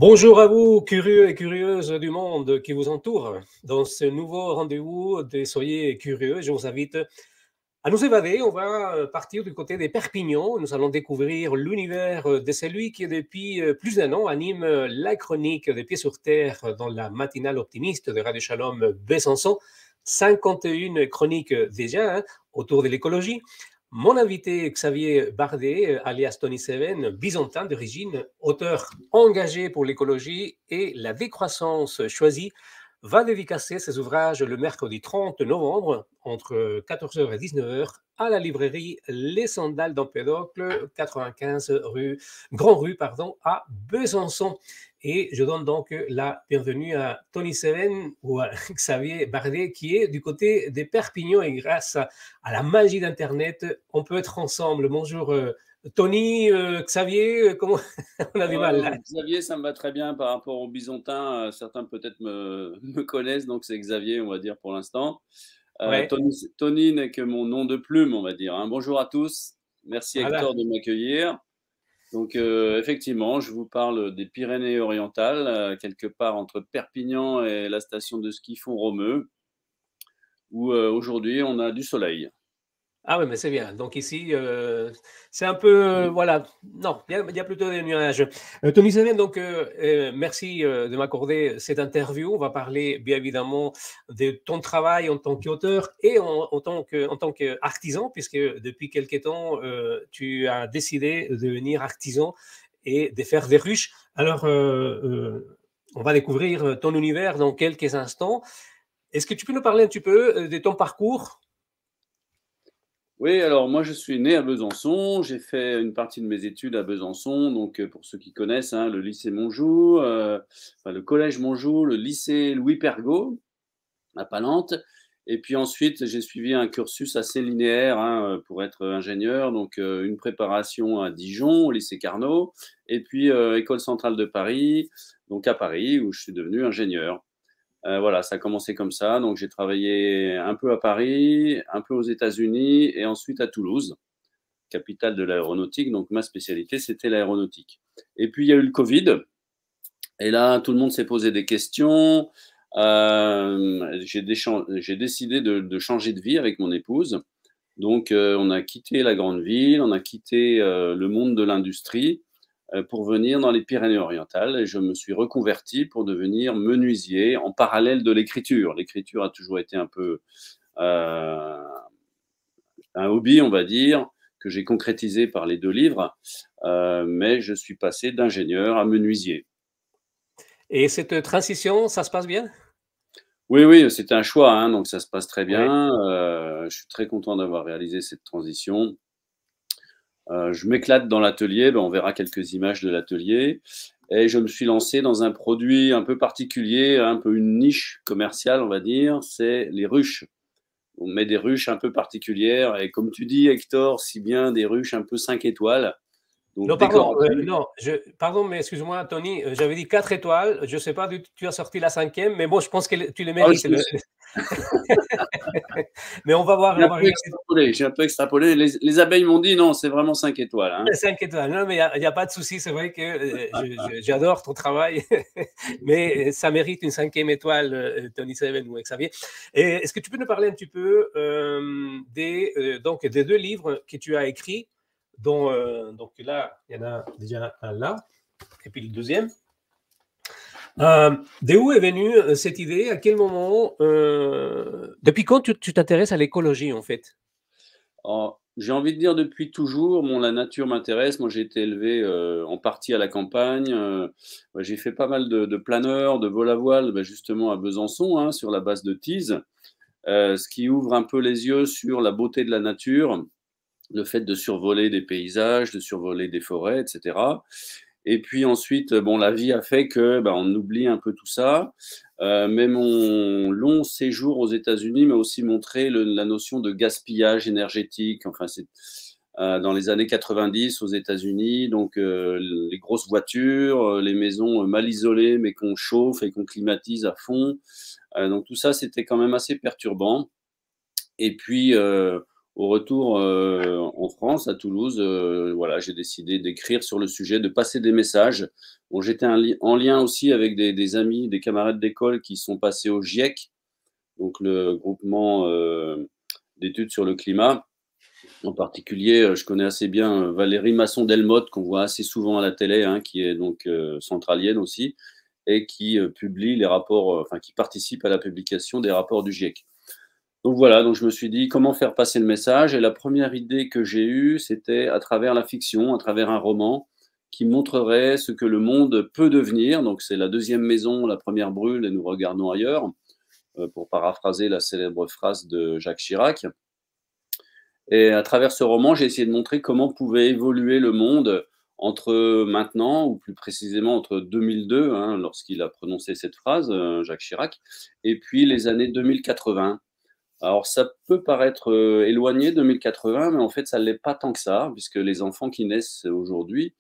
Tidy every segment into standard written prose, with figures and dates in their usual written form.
Bonjour à vous, curieux et curieuses du monde qui vous entoure. Dans ce nouveau rendez-vous des Soyez curieux, je vous invite à nous évader. On va partir du côté des Perpignan. Nous allons découvrir l'univers de celui qui, depuis plus d'un an, anime la chronique des Pieds sur Terre dans la matinale optimiste de Radio Shalom Besançon. 51 chroniques déjà autour de l'écologie. Mon invité, Xavier Bardet, alias Tony Seven, byzantin d'origine, auteur engagé pour l'écologie et la décroissance choisie, va dédicacer ses ouvrages le mercredi 30 novembre, entre 14h et 19h, à la librairie Les Sandales d'Empédocle, 95 Grand Rue, à Besançon. Et je donne donc la bienvenue à Tony Seven ou à Xavier Bardet, qui est du côté des Perpignan. Et grâce à la magie d'Internet, on peut être ensemble. Bonjour Tony, Xavier, comment on a du mal là? Xavier, ça me va très bien par rapport aux Byzantins. Certains peut-être me connaissent, donc c'est Xavier, on va dire pour l'instant. Ouais, Tony n'est que mon nom de plume, on va dire, hein. Bonjour à tous. Merci voilà. Hector de m'accueillir. Donc effectivement, je vous parle des Pyrénées-Orientales, quelque part entre Perpignan et la station de ski Font-Romeu, où aujourd'hui on a du soleil. Ah oui, mais c'est bien. Donc ici, c'est un peu, voilà, non, il y a plutôt des nuages. Tony Seven, donc merci de m'accorder cette interview. On va parler bien évidemment de ton travail en tant qu'auteur et en tant qu'artisan, puisque depuis quelque temps, tu as décidé de devenir artisan et de faire des ruches. Alors, on va découvrir ton univers dans quelques instants. Est-ce que tu peux nous parler un petit peu de ton parcours? Oui, alors moi je suis né à Besançon, j'ai fait une partie de mes études à Besançon, donc pour ceux qui connaissent, hein, le lycée Monjou, enfin le collège Monjou, le lycée Louis Pergaud à Palente, et puis ensuite j'ai suivi un cursus assez linéaire, hein, pour être ingénieur, donc une préparation à Dijon, au lycée Carnot, et puis École centrale de Paris, donc à Paris où je suis devenu ingénieur. Voilà, ça a commencé comme ça. Donc, j'ai travaillé un peu à Paris, un peu aux États-Unis et ensuite à Toulouse, capitale de l'aéronautique. Donc, ma spécialité, c'était l'aéronautique. Et puis, il y a eu le Covid. Et là, tout le monde s'est posé des questions. J'ai décidé de changer de vie avec mon épouse. Donc, on a quitté la grande ville, on a quitté le monde de l'industrie pour venir dans les Pyrénées-Orientales et je me suis reconverti pour devenir menuisier en parallèle de l'écriture. L'écriture a toujours été un peu euh, un hobby, on va dire, que j'ai concrétisé par les 2 livres, mais je suis passé d'ingénieur à menuisier. Et cette transition, ça se passe bien? Oui, oui, c'était un choix, hein, donc ça se passe très Oui. bien. Je suis très content d'avoir réalisé cette transition. Je m'éclate dans l'atelier, ben, on verra quelques images de l'atelier. Et je me suis lancé dans un produit un peu particulier, un peu une niche commerciale, on va dire, c'est les ruches. On met des ruches un peu particulières et comme tu dis, Hector, si bien des ruches un peu 5 étoiles, donc Non, pardon, décoratives. non, pardon, mais excuse-moi, Tony, j'avais dit 4 étoiles. Je ne sais pas d'où tu as sorti la cinquième, mais bon, je pense que tu le Ah, mérites. Mais on va voir, on va regarder. j'ai un peu extrapolé. Les abeilles m'ont dit non, c'est vraiment 5 étoiles, hein. 5 étoiles. Non, mais il y a pas de souci. C'est vrai que j'adore ton travail, mais ça mérite une cinquième étoile, Tony Seven ou Xavier. Est-ce que tu peux nous parler un petit peu donc, des 2 livres que tu as écrits, dont donc là, il y en a déjà un là, et puis le deuxième. D'où est venue cette idée? À quel moment? Depuis quand tu t'intéresses à l'écologie, en fait? Alors, j'ai envie de dire depuis toujours, bon, la nature m'intéresse. Moi, j'ai été élevé en partie à la campagne. Ouais, j'ai fait pas mal de planeurs, de vol à voile, bah, justement à Besançon, hein, sur la base de Tees, ce qui ouvre un peu les yeux sur la beauté de la nature, le fait de survoler des paysages, de survoler des forêts, etc. Et puis ensuite, bon, la vie a fait que bah, on oublie un peu tout ça. Mais mon long séjour aux États-Unis m'a aussi montré la notion de gaspillage énergétique. Enfin, c'est dans les années 90 aux États-Unis, donc les grosses voitures, les maisons mal isolées, mais qu'on chauffe et qu'on climatise à fond. Donc tout ça, c'était quand même assez perturbant. Et puis, au retour en France, à Toulouse, voilà, j'ai décidé d'écrire sur le sujet, de passer des messages. Bon, j'étais en lien aussi avec des amis, des camarades d'école qui sont passés au GIEC, donc le groupement d'études sur le climat. En particulier, je connais assez bien Valérie Masson-Delmotte, qu'on voit assez souvent à la télé, hein, qui est donc centralienne aussi, et qui publie les rapports, enfin qui participe à la publication des rapports du GIEC. Donc voilà, donc je me suis dit comment faire passer le message. Et la première idée que j'ai eue, c'était à travers la fiction, à travers un roman qui montrerait ce que le monde peut devenir. Donc c'est la deuxième maison, la première brûle et nous regardons ailleurs, pour paraphraser la célèbre phrase de Jacques Chirac. Et à travers ce roman, j'ai essayé de montrer comment pouvait évoluer le monde entre maintenant, ou plus précisément entre 2002, hein, lorsqu'il a prononcé cette phrase, Jacques Chirac, et puis les années 2080. Alors ça peut paraître éloigné, 2080, mais en fait ça ne l'est pas tant que ça, puisque les enfants qui naissent aujourd'hui,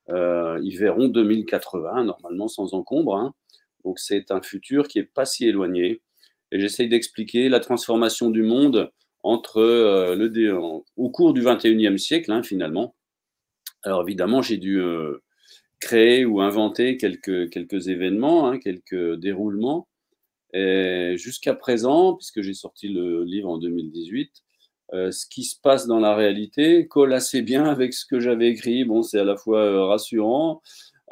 ils verront 2080 normalement sans encombre, hein. Donc c'est un futur qui n'est pas si éloigné. Et j'essaye d'expliquer la transformation du monde entre au cours du 21e siècle, hein, finalement. Alors évidemment, j'ai dû créer ou inventer quelques événements, hein, quelques déroulements. Et jusqu'à présent, puisque j'ai sorti le livre en 2018, ce qui se passe dans la réalité colle assez bien avec ce que j'avais écrit. Bon, c'est à la fois rassurant,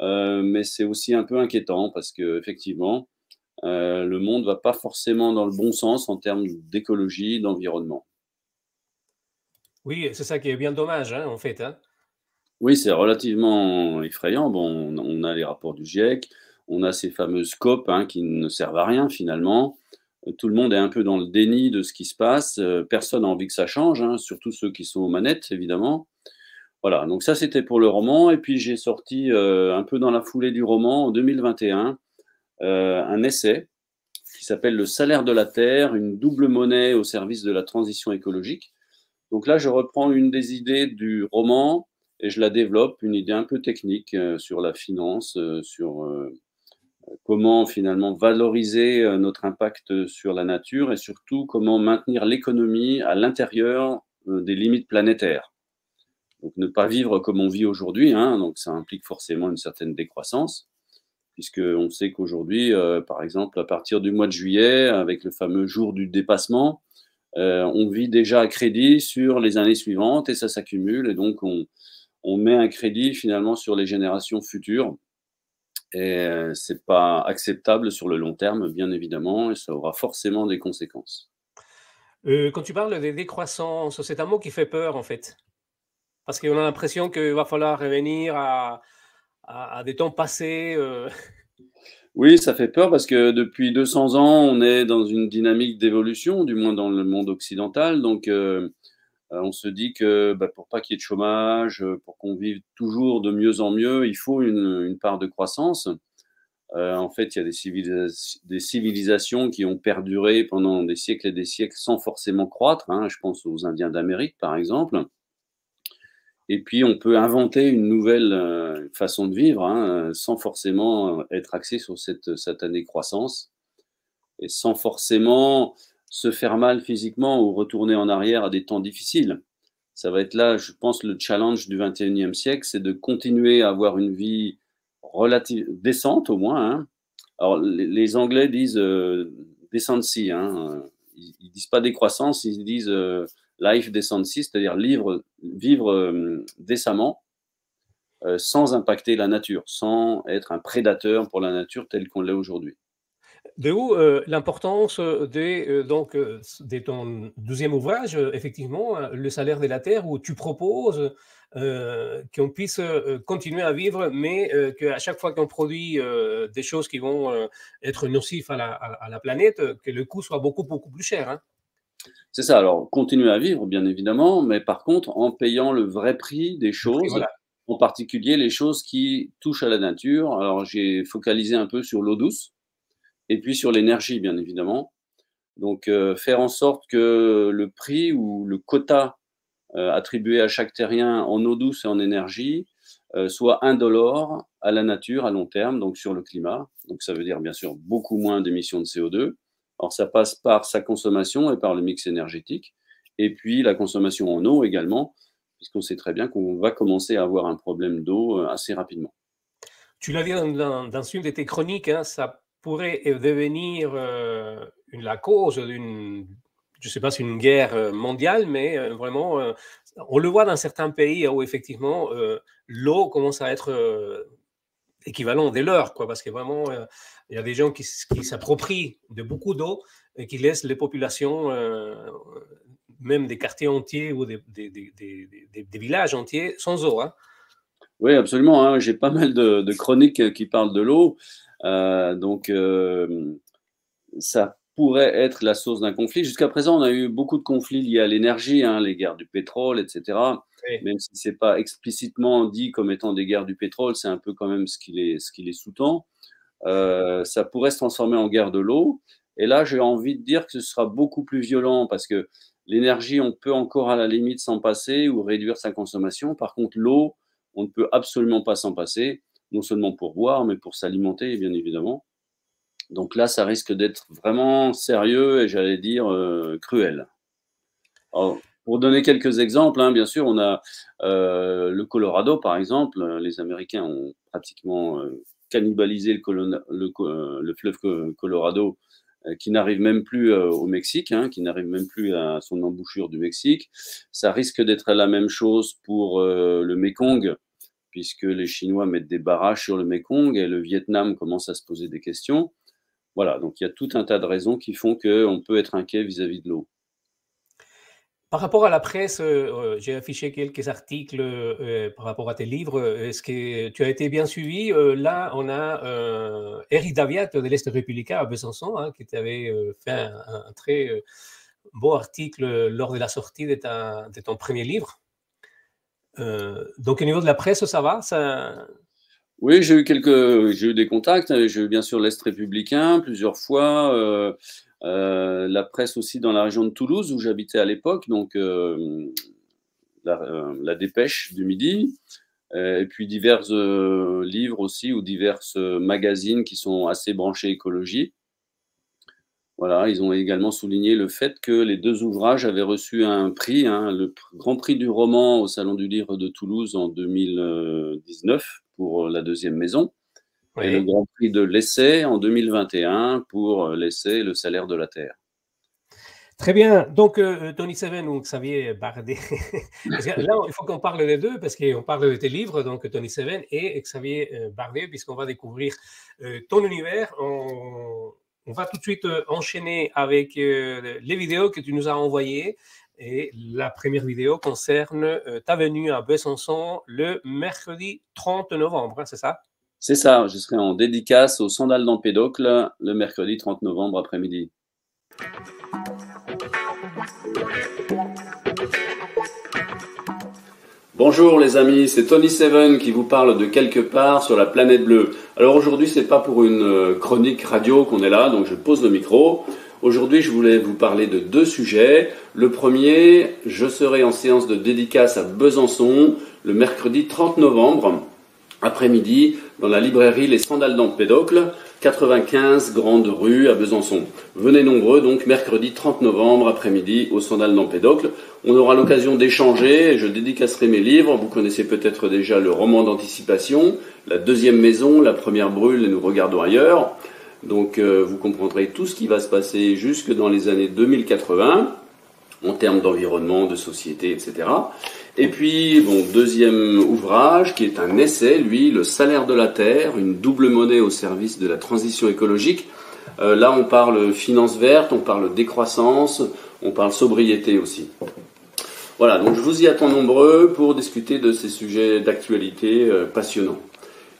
mais c'est aussi un peu inquiétant parce qu'effectivement, le monde ne va pas forcément dans le bon sens en termes d'écologie, d'environnement. Oui, c'est ça qui est bien dommage, hein, en fait, hein. Oui, c'est relativement effrayant. Bon, on a les rapports du GIEC, on a ces fameuses COP, hein, qui ne servent à rien finalement. Tout le monde est un peu dans le déni de ce qui se passe. Personne n'a envie que ça change, hein, surtout ceux qui sont aux manettes, évidemment. Voilà, donc ça c'était pour le roman. Et puis j'ai sorti un peu dans la foulée du roman, en 2021, un essai qui s'appelle Le salaire de la Terre, une double monnaie au service de la transition écologique. Donc là, je reprends une des idées du roman et je la développe, une idée un peu technique sur la finance, sur comment finalement valoriser notre impact sur la nature et surtout comment maintenir l'économie à l'intérieur des limites planétaires. Donc ne pas vivre comme on vit aujourd'hui, hein, donc ça implique forcément une certaine décroissance, puisqu'on sait qu'aujourd'hui, par exemple, à partir du mois de juillet, avec le fameux jour du dépassement, on vit déjà à crédit sur les années suivantes et ça s'accumule. Et donc, on met un crédit finalement sur les générations futures. Et ce n'est pas acceptable sur le long terme, bien évidemment, et ça aura forcément des conséquences. Quand tu parles de décroissance, c'est un mot qui fait peur, en fait, parce qu'on a l'impression qu'il va falloir revenir à des temps passés, Oui, ça fait peur parce que depuis 200 ans, on est dans une dynamique d'évolution, du moins dans le monde occidental. Donc, on se dit que bah, pour pas qu'il y ait de chômage, pour qu'on vive toujours de mieux en mieux, il faut une part de croissance. En fait, il y a des civilisations qui ont perduré pendant des siècles et des siècles sans forcément croître, hein. Je pense aux Indiens d'Amérique, par exemple. Et puis, on peut inventer une nouvelle façon de vivre, hein, sans forcément être axé sur cette satanée croissance et sans forcément se faire mal physiquement ou retourner en arrière à des temps difficiles. Ça va être là, je pense, le challenge du 21e siècle, c'est de continuer à avoir une vie relative, décente au moins, hein. Alors, les Anglais disent decency, hein. Ils disent pas décroissance, ils disent life decency, c'est-à-dire vivre décemment, sans impacter la nature, sans être un prédateur pour la nature tel qu'on l'est aujourd'hui. de où l'importance donc, de ton deuxième ouvrage, effectivement, Le salaire de la terre, où tu proposes qu'on puisse continuer à vivre, mais qu'à chaque fois qu'on produit des choses qui vont être nocives à la planète, que le coût soit beaucoup, beaucoup plus cher, hein. C'est ça, alors continuer à vivre, bien évidemment, mais par contre, en payant le vrai prix des Le prix, choses, voilà. en particulier les choses qui touchent à la nature. Alors, j'ai focalisé un peu sur l'eau douce et puis sur l'énergie, bien évidemment. Donc, faire en sorte que le prix ou le quota attribué à chaque terrien en eau douce et en énergie soit indolore à la nature à long terme, donc sur le climat. Donc, ça veut dire bien sûr beaucoup moins d'émissions de CO2. Alors, ça passe par sa consommation et par le mix énergétique. et puis la consommation en eau également, puisqu'on sait très bien qu'on va commencer à avoir un problème d'eau assez rapidement. Tu l'as dit dans une de tes chroniques, hein, ça pourrait devenir la cause d'une, je ne sais pas si une guerre mondiale, mais vraiment, on le voit dans certains pays où effectivement l'eau commence à être équivalent de l'heure, quoi, parce que vraiment, il y a des gens qui s'approprient de beaucoup d'eau et qui laissent les populations, même des quartiers entiers ou des villages entiers, sans eau. Hein. Oui, absolument. Hein. J'ai pas mal de chroniques qui parlent de l'eau. Donc, ça pourrait être la source d'un conflit. Jusqu'à présent, on a eu beaucoup de conflits liés à l'énergie, hein, les guerres du pétrole, etc. Oui. Même si ce n'est pas explicitement dit comme étant des guerres du pétrole, c'est un peu quand même ce qui les sous-tend. Ça pourrait se transformer en guerre de l'eau. Et là, j'ai envie de dire que ce sera beaucoup plus violent parce que l'énergie, on peut encore à la limite s'en passer ou réduire sa consommation. Par contre, l'eau, on ne peut absolument pas s'en passer, non seulement pour boire, mais pour s'alimenter, bien évidemment. Donc là, ça risque d'être vraiment sérieux et j'allais dire cruel. Alors, pour donner quelques exemples, hein, bien sûr, on a le Colorado, par exemple. Les Américains ont pratiquement cannibalisé le fleuve Colorado, qui n'arrive même plus au Mexique, hein, qui n'arrive même plus à son embouchure du Mexique. Ça risque d'être la même chose pour le Mekong, puisque les Chinois mettent des barrages sur le Mekong et le Vietnam commence à se poser des questions. Voilà, donc il y a tout un tas de raisons qui font qu'on peut être inquiet vis-à-vis de l'eau. Par rapport à la presse, j'ai affiché quelques articles par rapport à tes livres. Est-ce que tu as été bien suivi? Là, on a Éric Daviat de l'Est républicain à Besançon, hein, qui t'avait fait un très beau article lors de la sortie de ton premier livre. Donc, au niveau de la presse, ça va ça... Oui, j'ai eu des contacts. J'ai eu bien sûr l'Est républicain plusieurs fois. La presse aussi dans la région de Toulouse où j'habitais à l'époque, donc la Dépêche du Midi, et puis divers livres aussi ou divers magazines qui sont assez branchés écologie. Voilà, ils ont également souligné le fait que les deux ouvrages avaient reçu un prix, hein, le Grand Prix du roman au Salon du Livre de Toulouse en 2019 pour la deuxième maison. Oui. Et le Grand Prix de l'essai en 2021 pour l'essai Le salaire de la terre. Très bien. Donc, Tony Seven ou Xavier Bardet. Parce que là, il faut qu'on parle des deux, parce qu'on parle de tes livres, donc Tony Seven et Xavier Bardet, puisqu'on va découvrir ton univers. On va tout de suite enchaîner avec les vidéos que tu nous as envoyées. Et la première vidéo concerne ta venue à Besançon le mercredi 30 novembre, hein, c'est ça? C'est ça, je serai en dédicace au Sandal d'Empédocle le mercredi 30 novembre après-midi. Bonjour les amis, c'est Tony Seven qui vous parle de quelque part sur la planète bleue. Alors aujourd'hui, c'est pas pour une chronique radio qu'on est là, donc je pose le micro. Aujourd'hui, je voulais vous parler de deux sujets. Le premier, je serai en séance de dédicace à Besançon le mercredi 30 novembre après-midi dans la librairie Les Sandales d'Empédocle, 95 Grande Rue à Besançon. Venez nombreux donc mercredi 30 novembre après-midi aux Sandales d'Empédocle. On aura l'occasion d'échanger, je dédicacerai mes livres. Vous connaissez peut-être déjà le roman d'anticipation, La deuxième maison, La première brûle et Nous regardons ailleurs. Donc vous comprendrez tout ce qui va se passer jusque dans les années 2080 en termes d'environnement, de société, etc. Et puis, bon, deuxième ouvrage qui est un essai, lui, Le salaire de la terre, une double monnaie au service de la transition écologique. Là, on parle finance verte, on parle décroissance, on parle sobriété aussi. Voilà, donc je vous y attends nombreux pour discuter de ces sujets d'actualité passionnants.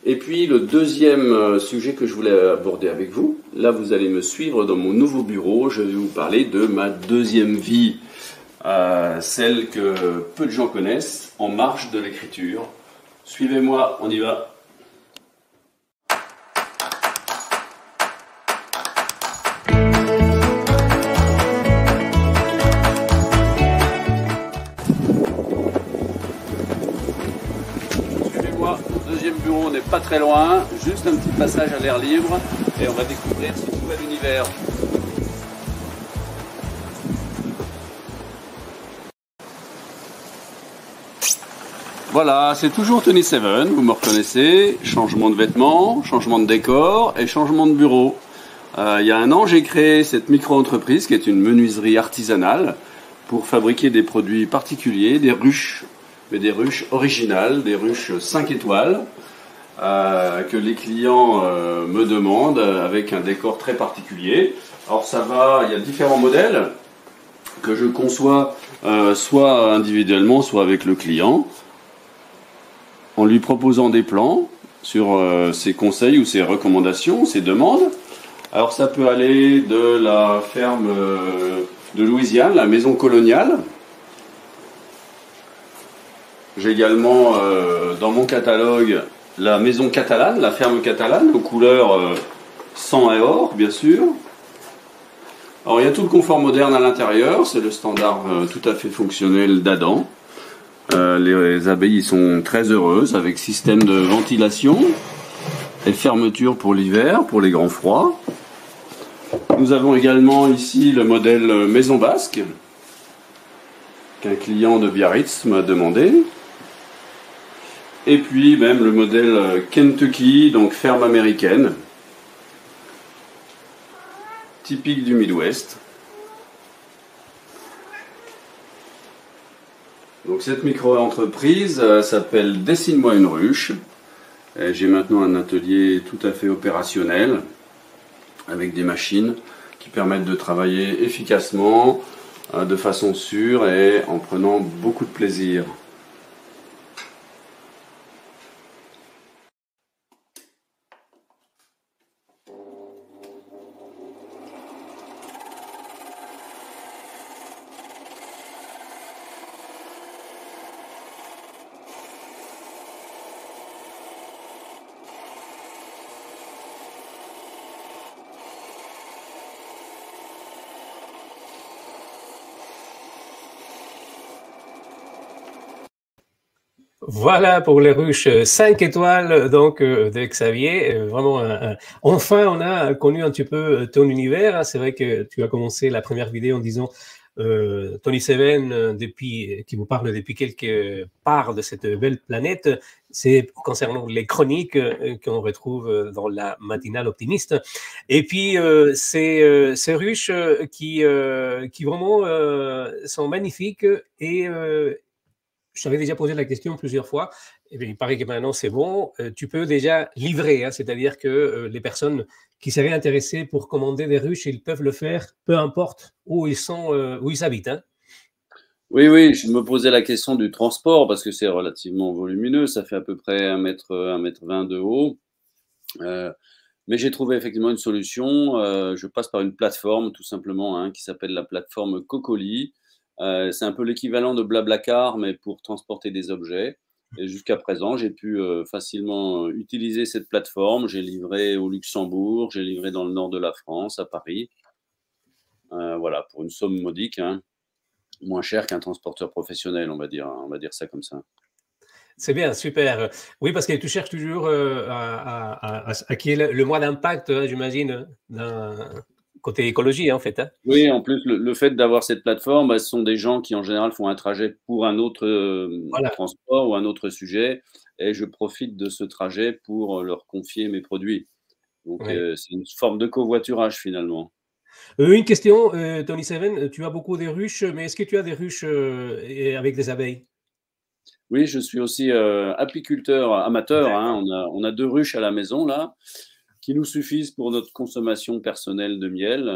Et puis, le deuxième sujet que je voulais aborder avec vous, là, vous allez me suivre dans mon nouveau bureau, je vais vous parler de ma deuxième vie. Celle que peu de gens connaissent, en marge de l'écriture. Suivez-moi, on y va. Suivez-moi, le deuxième bureau n'est pas très loin, juste un petit passage à l'air libre et on va découvrir ce nouvel univers. Voilà, c'est toujours Tony Seven, vous me reconnaissez. Changement de vêtements, changement de décor et changement de bureau. Il y a un an, j'ai créé cette micro-entreprise qui est une menuiserie artisanale pour fabriquer des produits particuliers, des ruches, mais des ruches originales, des ruches 5 étoiles que les clients me demandent avec un décor très particulier. Alors ça va, il y a différents modèles que je conçois soit individuellement, soit avec le client, en lui proposant des plans sur ses conseils ou ses recommandations, ses demandes. Alors ça peut aller de la ferme de Louisiane, la maison coloniale. J'ai également dans mon catalogue la maison catalane, la ferme catalane, aux couleurs sang et or, bien sûr. Alors il y a tout le confort moderne à l'intérieur, c'est le standard tout à fait fonctionnel d'Adam. Les abeilles sont très heureuses avec système de ventilation et fermeture pour l'hiver, pour les grands froids. Nous avons également ici le modèle Maison Basque qu'un client de Biarritz m'a demandé. Et puis même le modèle Kentucky, donc ferme américaine, typique du Midwest. Donc cette micro-entreprise s'appelle Dessine-moi une ruche. J'ai maintenant un atelier tout à fait opérationnel avec des machines qui permettent de travailler efficacement, de façon sûre et en prenant beaucoup de plaisir. Voilà pour les ruches 5 étoiles donc de Xavier. Vraiment, enfin, on a connu un petit peu ton univers. C'est vrai que tu as commencé la première vidéo en disant Tony Seven, qui vous parle depuis quelque part de cette belle planète. C'est concernant les chroniques qu'on retrouve dans la matinale optimiste. Et puis, ces ruches qui vraiment sont magnifiques et je t'avais déjà posé la question plusieurs fois. Eh bien, il paraît que maintenant c'est bon. Tu peux déjà livrer, hein, c'est-à-dire que les personnes qui seraient intéressées pour commander des ruches, ils peuvent le faire, peu importe où ils sont, où ils habitent. Hein. Oui, oui, je me posais la question du transport parce que c'est relativement volumineux. Ça fait à peu près 1 m 20 de haut. Mais j'ai trouvé effectivement une solution. Je passe par une plateforme tout simplement hein, qui s'appelle la plateforme Cocoli. C'est un peu l'équivalent de Blablacar, mais pour transporter des objets. Et jusqu'à présent, j'ai pu facilement utiliser cette plateforme. J'ai livré au Luxembourg, j'ai livré dans le nord de la France, à Paris. Voilà, pour une somme modique, hein, moins cher qu'un transporteur professionnel, on va dire ça comme ça. C'est bien, super. Oui, parce que tu cherches toujours à qui est le moins d'impact, hein, j'imagine, d'un côté écologie, en fait. Hein. Oui, en plus, le fait d'avoir cette plateforme, bah, ce sont des gens qui, en général, font un trajet pour un autre Voilà. transport ou un autre sujet, et je profite de ce trajet pour leur confier mes produits. Donc, Oui. c'est une forme de covoiturage, finalement. Une question, Tony Seven, tu as beaucoup de ruches, mais est-ce que tu as des ruches avec des abeilles? Oui, je suis aussi apiculteur amateur, hein. On a 2 ruches à la maison, là, qui nous suffisent pour notre consommation personnelle de miel.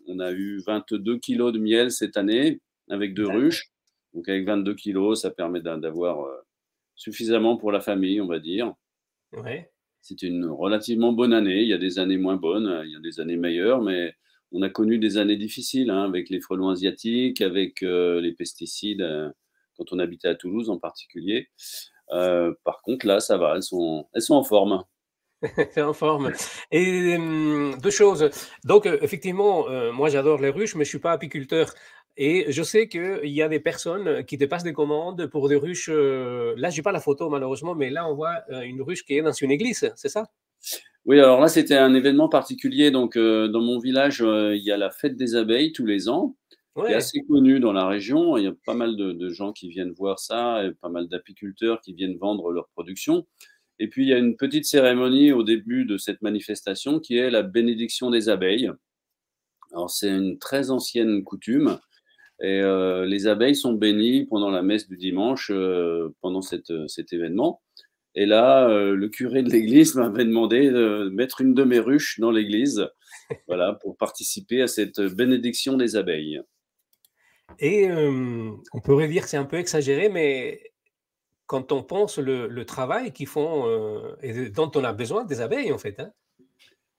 On a eu 22 kilos de miel cette année avec 2 ruches. Donc avec 22 kilos, ça permet d'avoir suffisamment pour la famille, on va dire. Ouais. C'est une relativement bonne année. Il y a des années moins bonnes, il y a des années meilleures, mais on a connu des années difficiles hein, avec les frelons asiatiques, avec les pesticides, quand on habitait à Toulouse en particulier. Par contre, là, ça va, elles sont en forme. C'est en forme. Et 2 choses. Donc, effectivement, moi j'adore les ruches, mais je suis pas apiculteur. Et je sais qu'il y a des personnes qui te passent des commandes pour des ruches. Là, j'ai pas la photo malheureusement, mais là on voit une ruche qui est dans une église, c'est ça? Oui, alors là, c'était un événement particulier. Donc, dans mon village, il y a la fête des abeilles tous les ans. qui est Ouais. assez connu dans la région. Il y a pas mal de gens qui viennent voir ça et pas mal d'apiculteurs qui viennent vendre leur production. Et puis, il y a une petite cérémonie au début de cette manifestation qui est la bénédiction des abeilles. Alors, c'est une très ancienne coutume et les abeilles sont bénies pendant la messe du dimanche, pendant cet événement. Et là, le curé de l'église m'avait demandé de mettre une de mes ruches dans l'église, voilà, pour participer à cette bénédiction des abeilles. Et on pourrait dire que c'est un peu exagéré, mais quand on pense le travail qu'ils font, et dont on a besoin des abeilles, en fait, hein?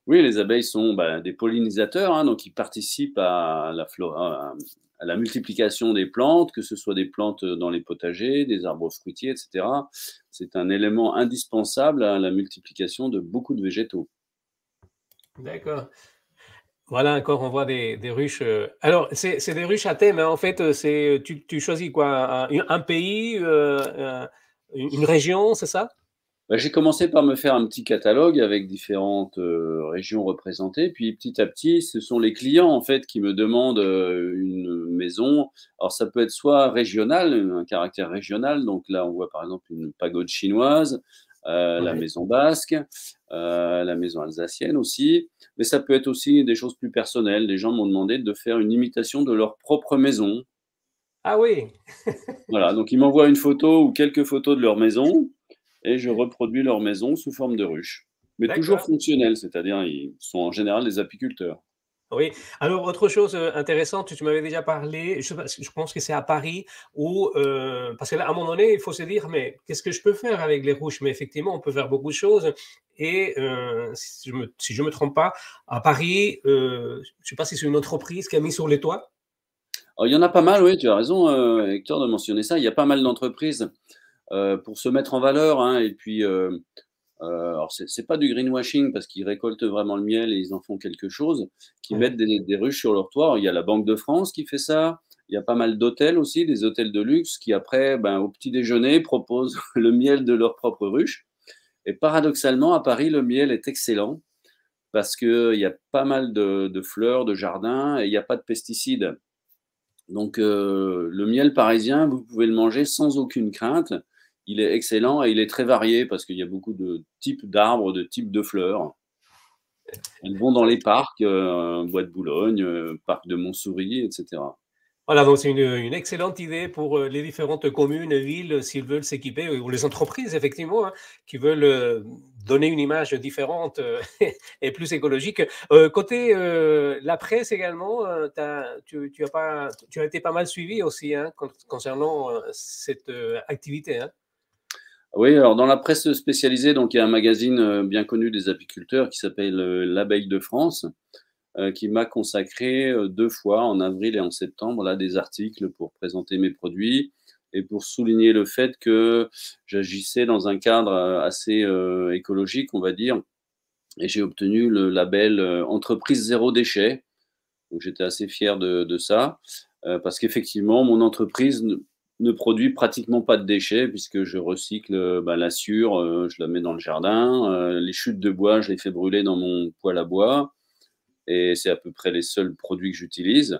Oui, les abeilles sont, bah, des pollinisateurs, hein, donc ils participent à la flora à la multiplication des plantes, que ce soit des plantes, dans les potagers, des arbres fruitiers et cetera. C'est un élément indispensable à la multiplication de beaucoup de végétaux. D'accord. Voilà, encore on voit des ruches, alors c'est des ruches à thème, hein, en fait, c'est, tu choisis quoi? Un pays, une région, c'est ça? Bah, j'ai commencé par me faire un petit catalogue avec différentes, régions représentées, puis petit à petit, ce sont les clients, en fait, qui me demandent, une maison. Alors ça peut être soit régional, un caractère régional, donc là, on voit par exemple une pagode chinoise, la Ouais. maison basque, la maison alsacienne aussi, mais ça peut être aussi des choses plus personnelles. Les gens m'ont demandé de faire une imitation de leur propre maison. Ah oui, Voilà, donc ils m'envoient une photo ou quelques photos de leur maison et je reproduis leur maison sous forme de ruche. Mais toujours d'accord. fonctionnels, c'est-à-dire ils sont en général des apiculteurs. Oui. Alors autre chose, intéressante, tu m'avais déjà parlé, je sais pas, je pense que c'est à Paris où, parce que là, à un moment donné, il faut se dire: «Mais qu'est-ce que je peux faire avec les ruches?» Mais effectivement, on peut faire beaucoup de choses et si je me trompe pas, à Paris, je sais pas si c'est une entreprise qui a mis sur les toits? Alors il y en a pas mal, oui, tu as raison, Hector, de mentionner ça. Il y a pas mal d'entreprises, pour se mettre en valeur, hein, et puis, alors c'est pas du greenwashing parce qu'ils récoltent vraiment le miel et ils en font quelque chose, qui Ouais. mettent des ruches sur leur toit. Il y a la Banque de France qui fait ça. Il y a pas mal d'hôtels aussi, des hôtels de luxe qui après, ben, au petit déjeuner proposent le miel de leur propre ruche. Et paradoxalement, à Paris, le miel est excellent parce qu'il y a pas mal de fleurs, de jardins et il y a pas de pesticides. Donc le miel parisien, vous pouvez le manger sans aucune crainte. Il est excellent et il est très varié parce qu'il y a beaucoup de types d'arbres, de types de fleurs. Elles vont dans les parcs, Bois de Boulogne, parc de Montsouris et cetera. Voilà, donc c'est une excellente idée pour, les différentes communes et villes, s'ils veulent s'équiper ou les entreprises effectivement, hein, qui veulent, donner une image différente, et plus écologique. Côté, la presse également, tu as été pas mal suivi aussi, hein, concernant, cette, activité, hein? Oui, alors dans la presse spécialisée, donc il y a un magazine, bien connu des apiculteurs qui s'appelle, L'Abeille de France, qui m'a consacré, 2 fois, en avril et en septembre, là, des articles pour présenter mes produits et pour souligner le fait que j'agissais dans un cadre, assez, écologique, on va dire, et j'ai obtenu le label, entreprise zéro déchet. Donc j'étais assez fier de ça, parce qu'effectivement mon entreprise ne produit pratiquement pas de déchets puisque je recycle, bah, la sciure, je la mets dans le jardin, les chutes de bois, je les fais brûler dans mon poêle à bois et c'est à peu près les seuls produits que j'utilise.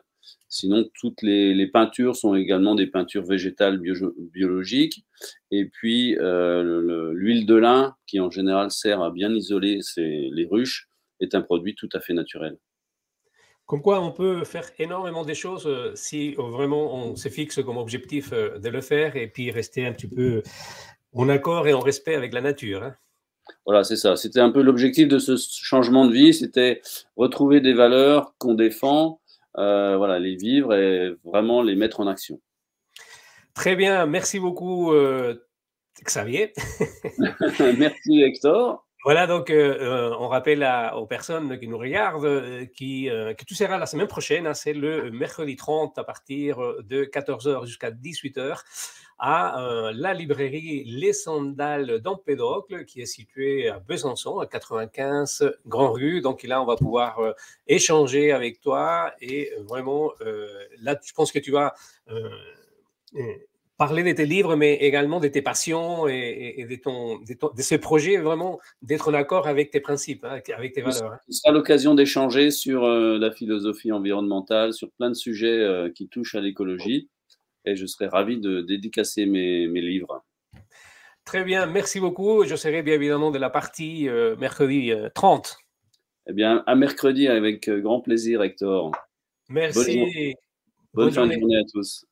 Sinon, toutes les peintures sont également des peintures végétales biologiques. Et puis, l'huile de lin, qui en général sert à bien isoler les ruches, est un produit tout à fait naturel. Comme quoi on peut faire énormément de choses, si, vraiment on se fixe comme objectif, de le faire et puis rester un petit peu en accord et en respect avec la nature, hein. Voilà, c'est ça. C'était un peu l'objectif de ce changement de vie, c'était retrouver des valeurs qu'on défend, voilà, les vivre et vraiment les mettre en action. Très bien, merci beaucoup, Xavier. Merci Hector. Voilà donc, on rappelle aux personnes qui nous regardent, que tu seras la semaine prochaine, hein, c'est le mercredi 30 à partir, de 14 heures jusqu'à 18 heures à, la librairie Les Sandales d'Empédocle qui est située à Besançon, à 95 Grand Rue. Donc là, on va pouvoir, échanger avec toi et vraiment, là, je pense que tu vas, heu parler de tes livres, mais également de tes passions et de ce projet, vraiment d'être en accord avec tes principes, hein, avec tes valeurs. Hein. Ce sera l'occasion d'échanger sur la philosophie environnementale, sur plein de sujets qui touchent à l'écologie. Et je serai ravi de dédicacer mes livres. Très bien, merci beaucoup. Je serai bien évidemment de la partie mercredi 30. Eh bien, à mercredi avec grand plaisir, Hector. Merci. Bonne fin de journée à tous.